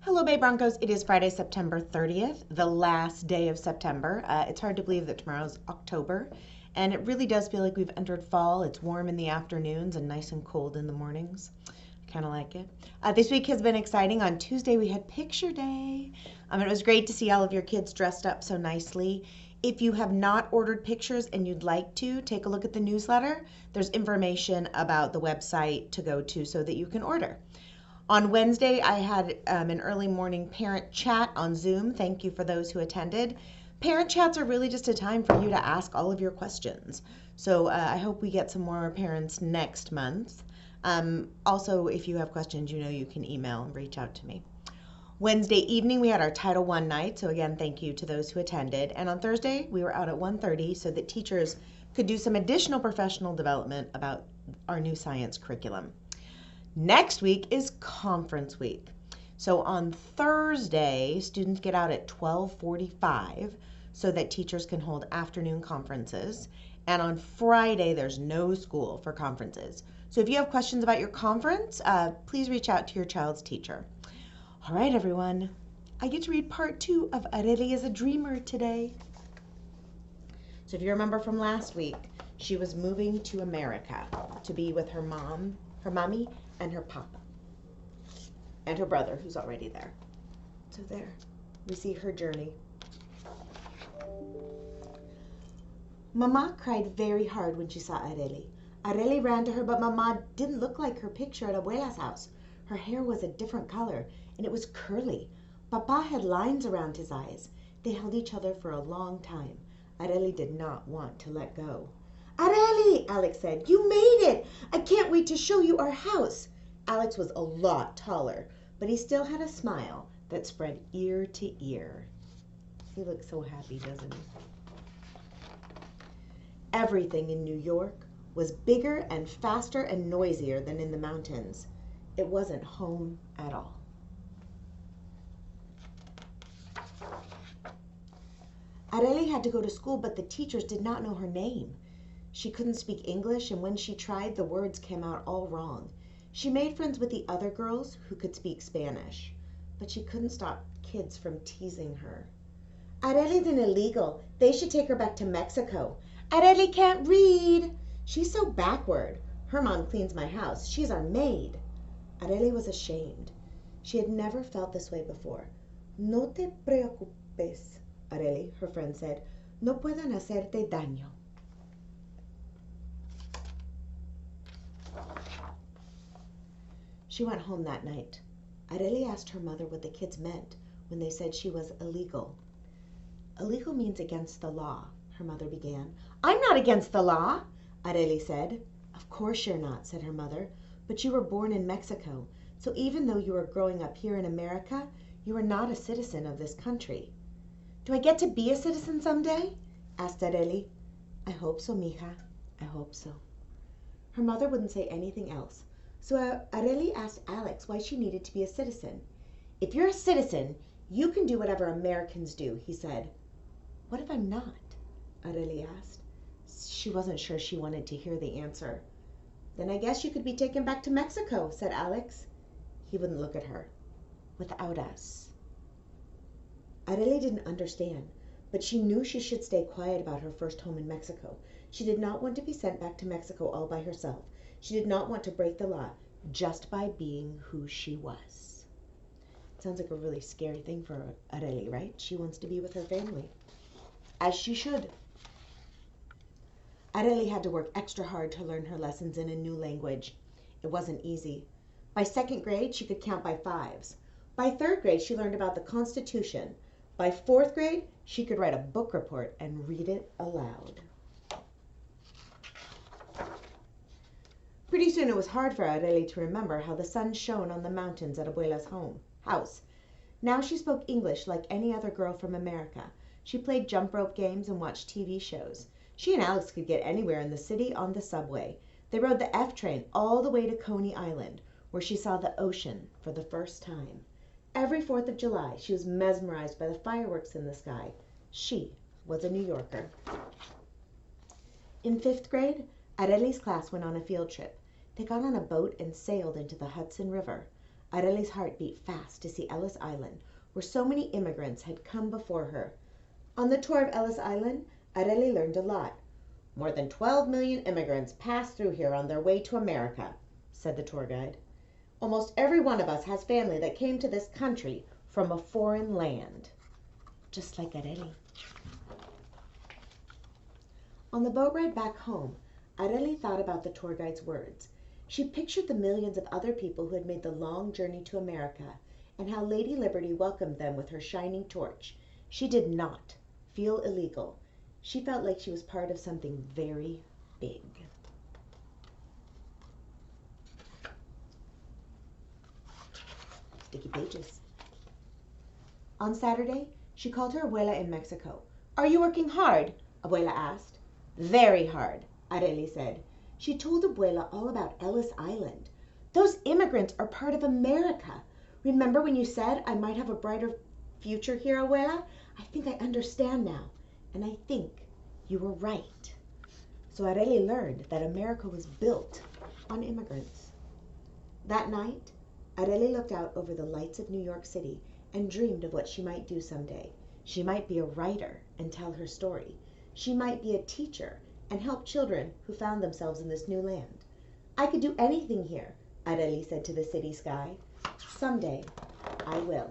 Hello, Bay Broncos. It is Friday, September 30th, the last day of September. It's hard to believe that tomorrow's October, and it really does feel like we've entered fall. It's warm in the afternoons and nice and cold in the mornings. I kind of like it. This week has been exciting. On Tuesday, we had Picture Day. It was great to see all of your kids dressed up so nicely. If you have not ordered pictures and you'd like to, take a look at the newsletter. There's information about the website to go to so that you can order. On Wednesday, I had an early morning parent chat on Zoom. Thank you for those who attended. Parent chats are really just a time for you to ask all of your questions. So I hope we get some more parents next month. Also, if you have questions, you can email and reach out to me. Wednesday evening, we had our Title I night. So again, thank you to those who attended. And on Thursday, we were out at 1:30 so that teachers could do some additional professional development about our new science curriculum. Next week is conference week. So on Thursday, students get out at 12:45 so that teachers can hold afternoon conferences. And on Friday, there's no school for conferences. So if you have questions about your conference, please reach out to your child's teacher. All right, everyone. I get to read part 2 of Areli is a Dreamer today. So if you remember from last week, she was moving to America to be with her mommy, and her papa, and her brother, who's already there. So there, we see her journey. Mama cried very hard when she saw Areli. Areli ran to her, but Mama didn't look like her picture at Abuela's house. Her hair was a different color, and it was curly. Papa had lines around his eyes. They held each other for a long time. Areli did not want to let go. Areli, Alex said, you made it. I can't wait to show you our house. Alex was a lot taller, but he still had a smile that spread ear to ear. He looks so happy, doesn't he? Everything in New York was bigger and faster and noisier than in the mountains. It wasn't home at all. Areli had to go to school, but the teachers did not know her name. She couldn't speak English, and when she tried, the words came out all wrong. She made friends with the other girls who could speak Spanish, but she couldn't stop kids from teasing her. Areli's an illegal. They should take her back to Mexico. Areli can't read. She's so backward. Her mom cleans my house. She's our maid. Areli was ashamed. She had never felt this way before. No te preocupes, Areli, her friend said. No pueden hacerte daño. She went home that night. Areli asked her mother what the kids meant when they said she was illegal. Illegal means against the law, her mother began. I'm not against the law, Areli said. Of course you're not, said her mother, but you were born in Mexico, so even though you were growing up here in America, you are not a citizen of this country. Do I get to be a citizen someday? Asked Areli. I hope so, mija. I hope so. Her mother wouldn't say anything else. So Areli asked Alex why she needed to be a citizen. If you're a citizen, you can do whatever Americans do, he said. What if I'm not? Areli asked. She wasn't sure she wanted to hear the answer. Then I guess you could be taken back to Mexico, said Alex. He wouldn't look at her. Without us. Areli didn't understand, but she knew she should stay quiet about her first home in Mexico. She did not want to be sent back to Mexico all by herself. She did not want to break the law just by being who she was. It sounds like a really scary thing for Areli, right? She wants to be with her family, as she should. Areli had to work extra hard to learn her lessons in a new language. It wasn't easy. By second grade, she could count by fives. By third grade, she learned about the Constitution. By fourth grade, she could write a book report and read it aloud. Pretty soon it was hard for Areli to remember how the sun shone on the mountains at Abuela's house. Now she spoke English like any other girl from America. She played jump rope games and watched TV shows. She and Alex could get anywhere in the city on the subway. They rode the F train all the way to Coney Island, where she saw the ocean for the first time. Every 4th of July, she was mesmerized by the fireworks in the sky. She was a New Yorker. In 5th grade, Areli's class went on a field trip. They got on a boat and sailed into the Hudson River. Areli's heart beat fast to see Ellis Island, where so many immigrants had come before her. On the tour of Ellis Island, Areli learned a lot. "More than 12 million immigrants pass through here on their way to America," said the tour guide. "Almost every one of us has family that came to this country from a foreign land." Just like Areli. On the boat ride back home, Areli thought about the tour guide's words. She pictured the millions of other people who had made the long journey to America and how Lady Liberty welcomed them with her shining torch. She did not feel illegal. She felt like she was part of something very big. Sticky pages. On Saturday, she called her abuela in Mexico. "Are you working hard?" Abuela asked. "Very hard," Areli said. She told Abuela all about Ellis Island. "Those immigrants are part of America. Remember when you said I might have a brighter future here, Abuela? I think I understand now, and I think you were right." So Areli learned that America was built on immigrants. That night, Areli looked out over the lights of New York City and dreamed of what she might do someday. She might be a writer and tell her story. She might be a teacher and help children who found themselves in this new land. "I could do anything here," Areli said to the city sky. "Someday, I will."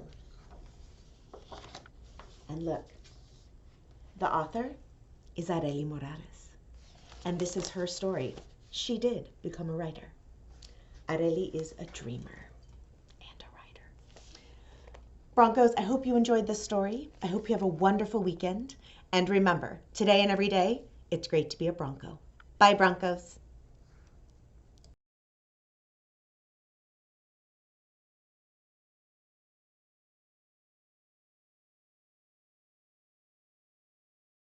And look, the author is Areli Morales. And this is her story. She did become a writer. Areli is a dreamer and a writer. Broncos, I hope you enjoyed this story. I hope you have a wonderful weekend. And remember, today and every day, it's great to be a Bronco. Bye, Broncos.